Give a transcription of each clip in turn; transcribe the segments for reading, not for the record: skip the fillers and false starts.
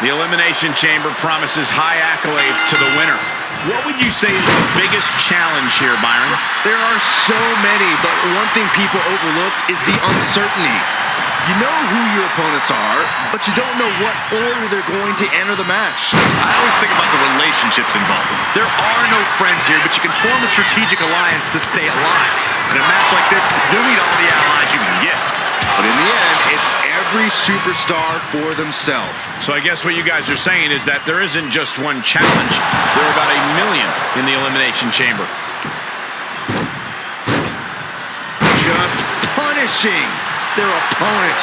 The Elimination Chamber promises high accolades to the winner. What would you say is the biggest challenge here, Byron? There are so many, but one thing people overlook is the uncertainty. You know who your opponents are, but you don't know what order they're going to enter the match. I always think about the relationships involved. There are no friends here, but you can form a strategic alliance to stay alive. In a match like this, you'll need all the allies you can get. But in the end, it's every superstar for themselves. So I guess what you guys are saying is that there isn't just one challenge. There are about 1 million in the Elimination Chamber. Just punishing their opponent.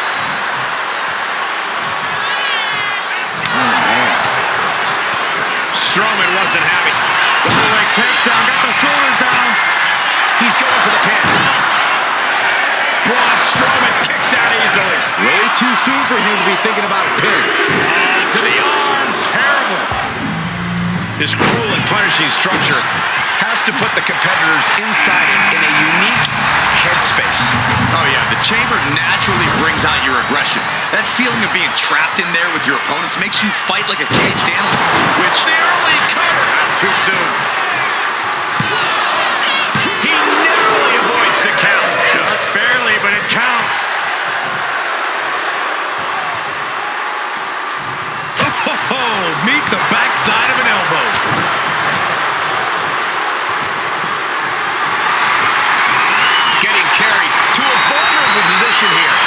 Oh, man. Strowman wasn't happy. Double leg takedown, got the shoulders down. He's going for the pin. Braun Strowman kicks out easily. Way too soon for him to be thinking about a pin. To the arm. Terrible. This cruel and punishing structure has to put the competitors inside it in a unique headspace. Oh yeah, the chamber naturally brings out your aggression. That feeling of being trapped in there with your opponents makes you fight like a caged animal. Which the early cover out too soon. He narrowly avoids the count. Just barely, but it counts. Oh, meet the backside of an elbow. Getting carried to a vulnerable position here.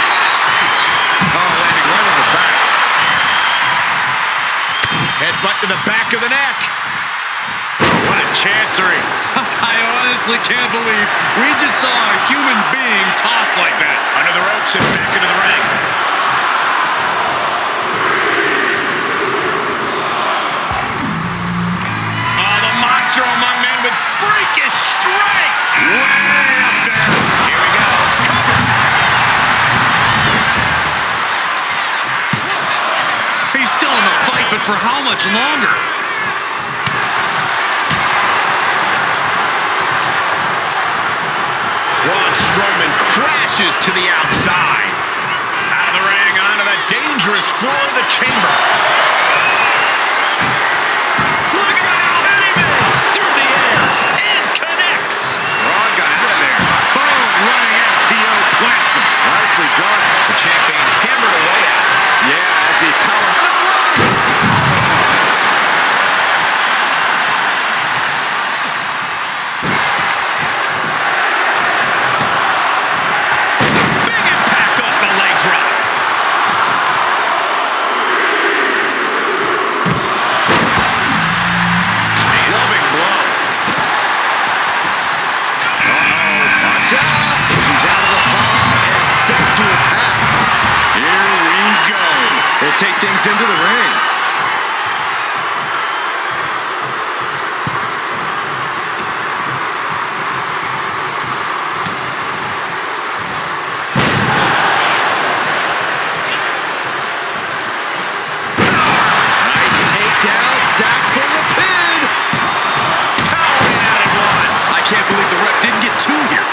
Oh, landing right on the back. Headbutt to the back of the neck. What a chancery. I honestly can't believe we just saw a human being tossed like that. Under the ropes and back into the ring. Oh, the monster among men with freakish strength. Way up there. Here we go. Cover. He's still in the fight, but for how much longer? Braun Strowman crashes to the outside. Out of the ring, onto the dangerous floor of the chamber. Look out! Through the air and connects. Braun got out of there. Boom, running FTO plants him. Nicely done. The champion hammered away at it. Yeah, as the power... Big impact off the leg drop. Loving blow. Watch out! He's out of the palm and set to attack. Here we go. They take things into the ring. Nice takedown, stacked for the pin. Powering out at one. I can't believe the ref didn't get two here.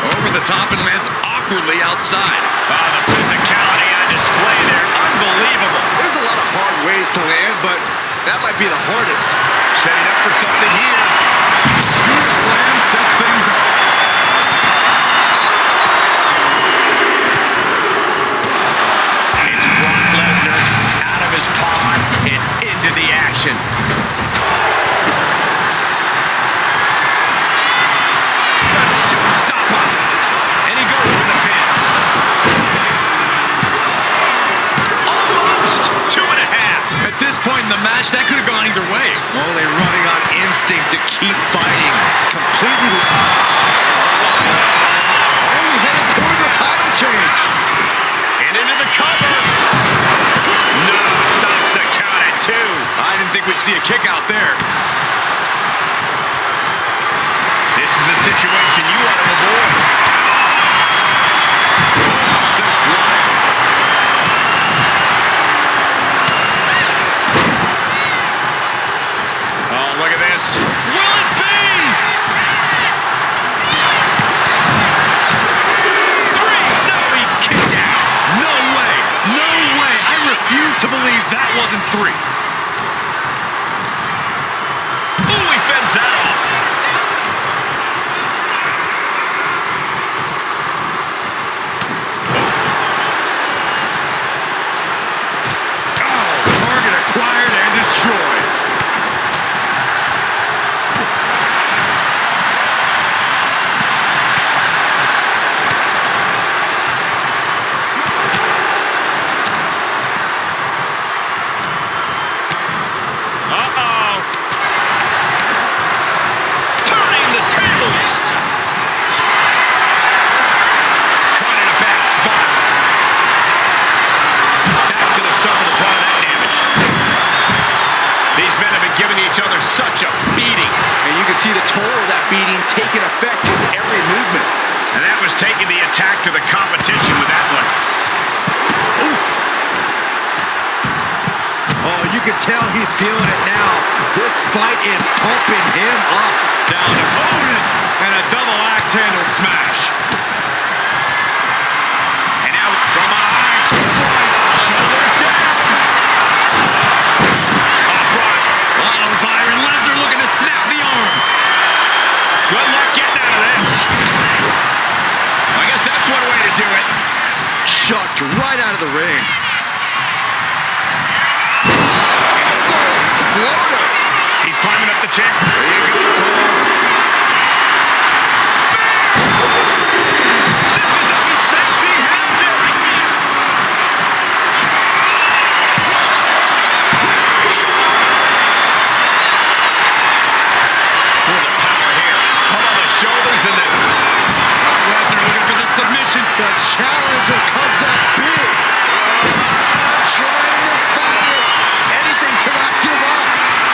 Over the top and lands awkwardly outside. Oh, the physicality on display there. Unbelievable. There's a lot of hard ways to land, but that might be the hardest. Setting up for something here. Scoop slam sets things up. It's Brock Lesnar out of his pod and into the action. The showstopper. And he goes for the pin. Almost 2.5. At this point in the match, that could have gone either way. Only running on instinct to keep fighting. Completely. Only headed towards a title change. And into the cover. No, stops the count at 2. I didn't think we'd see a kick out there. This is a situation you want to avoid. Sent flying. Oh, look at this. Will it be? 3. No, he kicked out. 3. Ooh, he fends that off. Target acquired and destroyed. Turning the tables. Caught in a bad spot. Back to the suffer the brunt of that damage. These men have been giving each other such a beating. And you can see the toll of that beating taking effect with every movement. And that was taking the attack to the competition with that one. Oof. Oh, you can tell he's feeling it now. This fight is pumping him up. Down opponent and a double axe handle smash. And now from behind to the right. Shoulders down. Oh, Braun. Oh, Byron Lesnar looking to snap the arm. Good luck getting out of this. I guess that's one way to do it. Chucked right out of the ring. Elbow exploder. He's climbing up the chair. There you go, Cole. This is how he thinks he has it. Oh, the power here. Come on the shoulders and then Lesnar looking for the submission. The challenger comes up big. Trying to find it. Anything to not give up.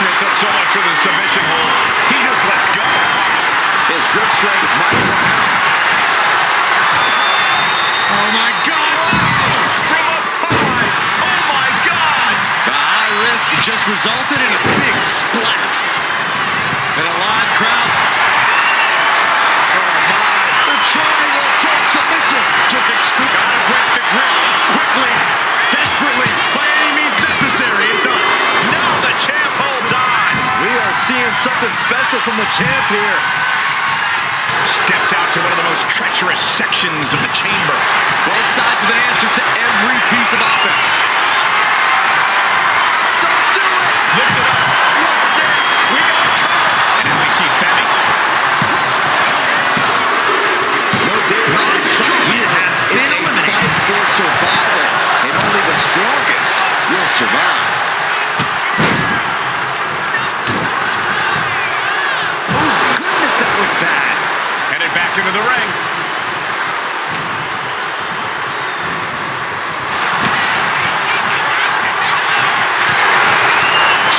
it's up so much for the submission hold. He just lets go. His grip strength might run out. Oh, my God. From up high. Oh, my God. The high risk just resulted in a big splat. And a live crowd. Oh, my. They're trying a choke submission. Just exclude. Gotta break the grip. Quickly. Desperately. By any means necessary. It does. Now the champ holds on. We are seeing something special from the champ here. Steps out to one of the most treacherous sections of the chamber. Both sides with an answer to every piece of offense. Don't do it. Lift it up. What's next? We got a cover. And now we see Femi. No David in sight here. It's a fight for survival. And only the strongest will survive. Oh, goodness, that was bad. Headed back into the ring.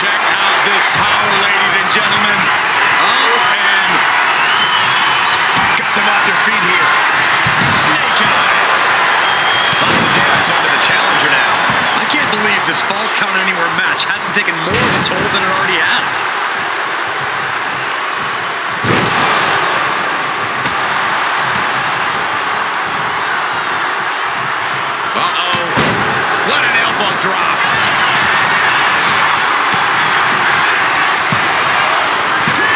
Check out this power, ladies and gentlemen. Up and Got them off their feet here. snake eyes. Lots of damage onto the challenger now. I can't believe this Falls Count Anywhere match hasn't taken more of a toll than it already has. Uh-oh. What an elbow drop.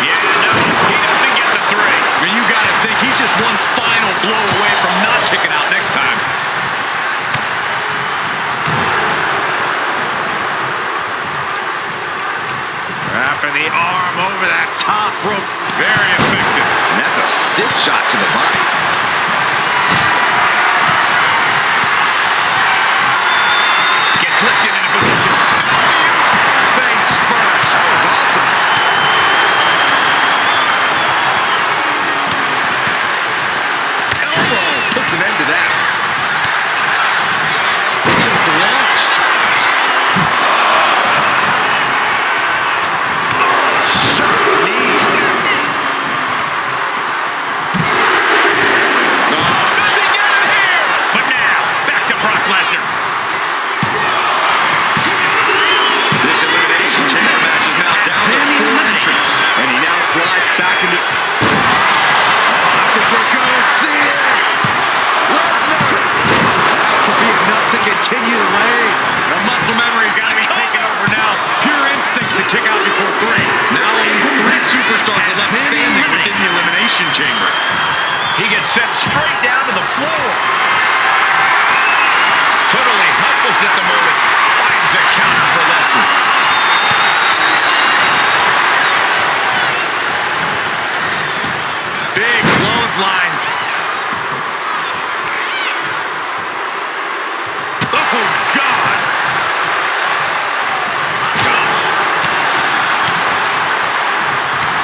Yeah, no, he doesn't get the 3. And you gotta think he's just one final blow away from not kicking out next time. Wrapping the arm over that top rope. Very effective. And that's a stiff shot to the body. Gets lifted into position. Face first. That was awesome. Elbow puts an end to that. Just launched. Oh, sharp knee. He gets sent straight down to the floor. Totally helpless at the moment. Finds a counter for Lesnar. Big clothesline. Oh, God.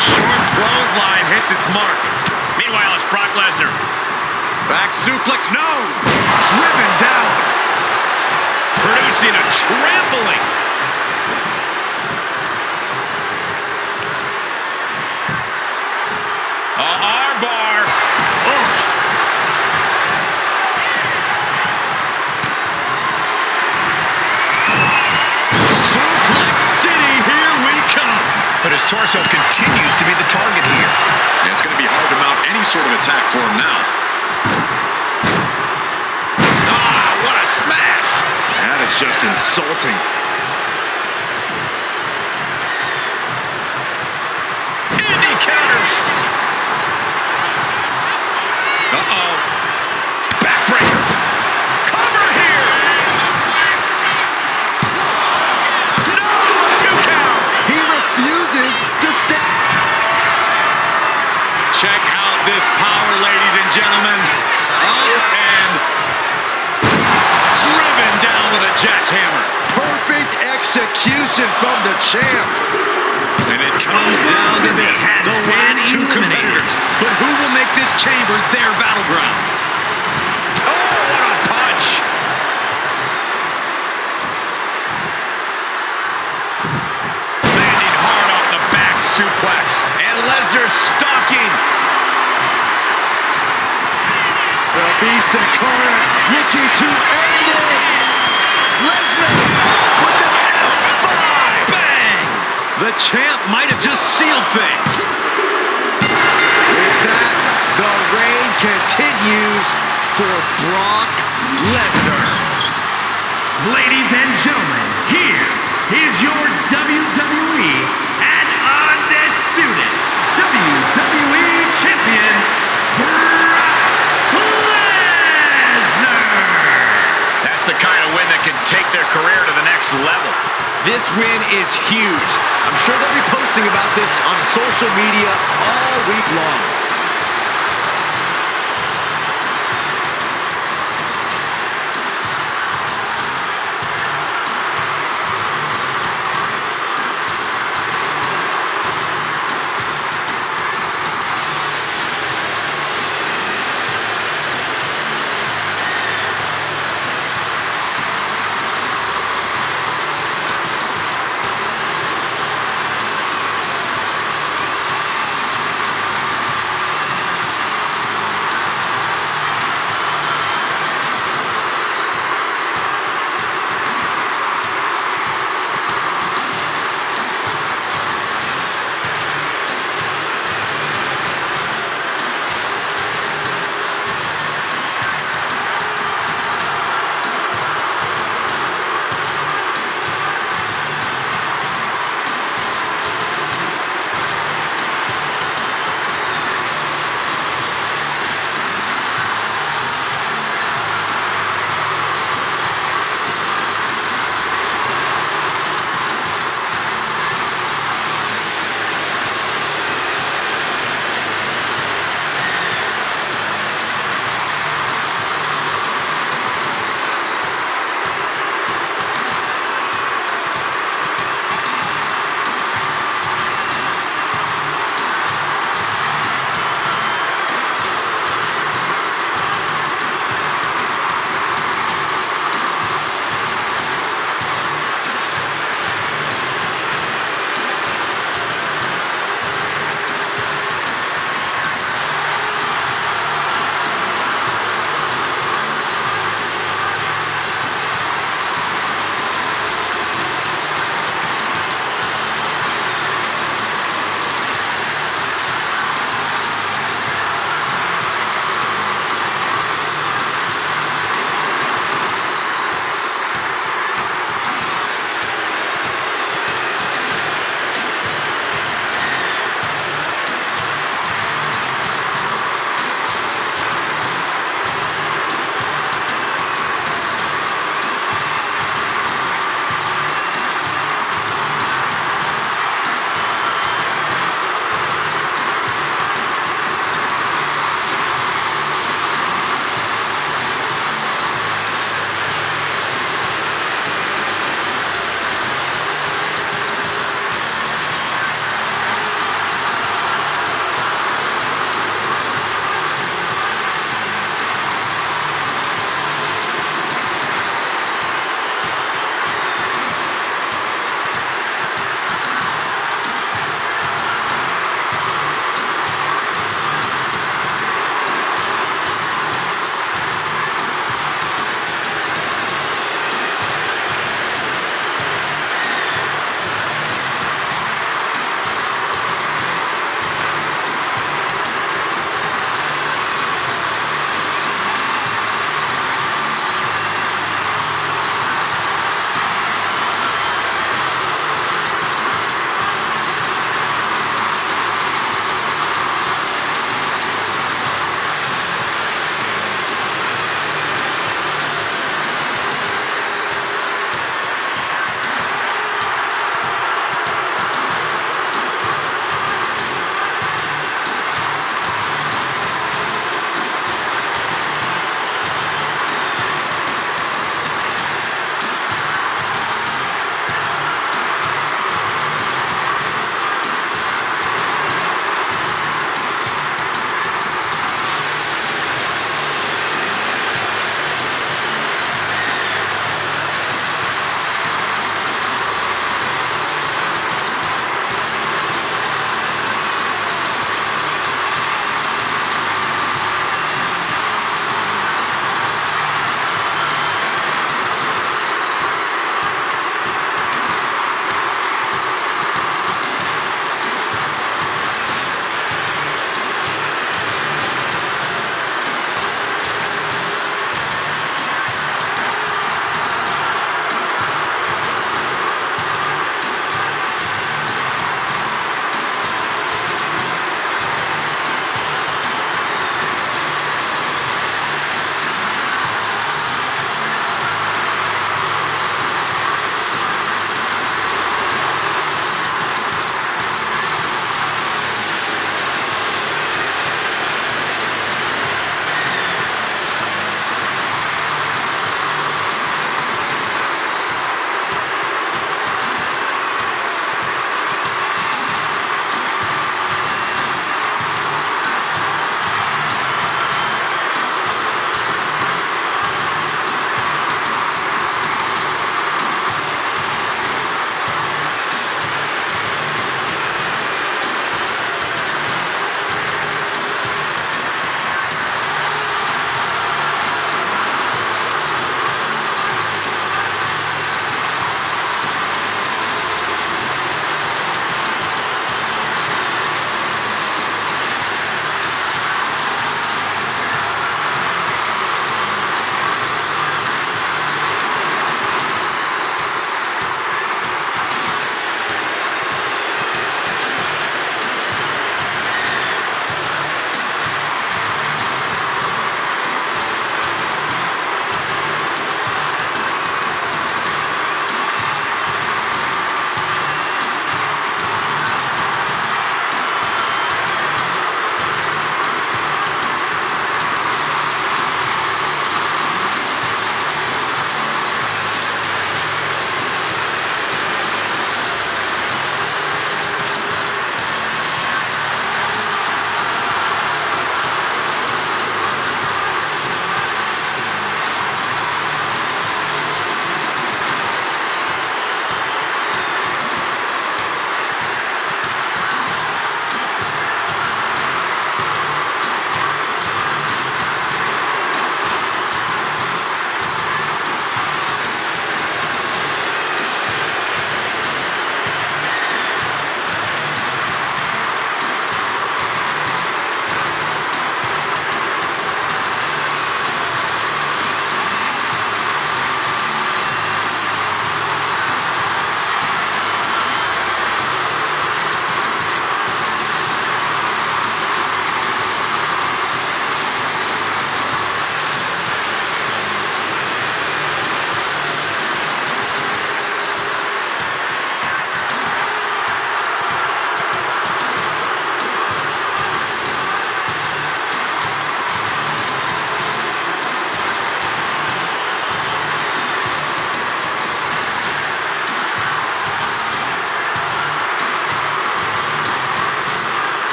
Short clothesline hits its mark. Meanwhile, it's Brock Lesnar. Back suplex, no! Driven down. Producing a trampling. Armbar. Oh. Suplex City, here we come. But his torso continues to be the target here. And it's going to be hard to mount any sort of attack for him now. Ah, what a smash! That is just insulting. And he counters. Uh-oh. Backbreaker. Cover here. No, 2 count. He refuses to stick. Check out this power, ladies and gentlemen. Up and driven down with a jackhammer. Perfect execution from the champ. And it comes down to this, the last 2 competitors. But who will make this chamber their battleground? Oh, what a punch. Landing hard off the back suplex. And Lesnar stalking. The Beast incarnate looking to end this. Lesnar with an F5. Bang! The champ might have just sealed things. With that, the reign continues for Brock Lesnar. Ladies and gentlemen, here is your WWE and undisputed WWE Champion, Brock Lesnar. That's the kind of win that can take their career to the next level. This win is huge. I'm sure they'll be posting about this on social media all week long.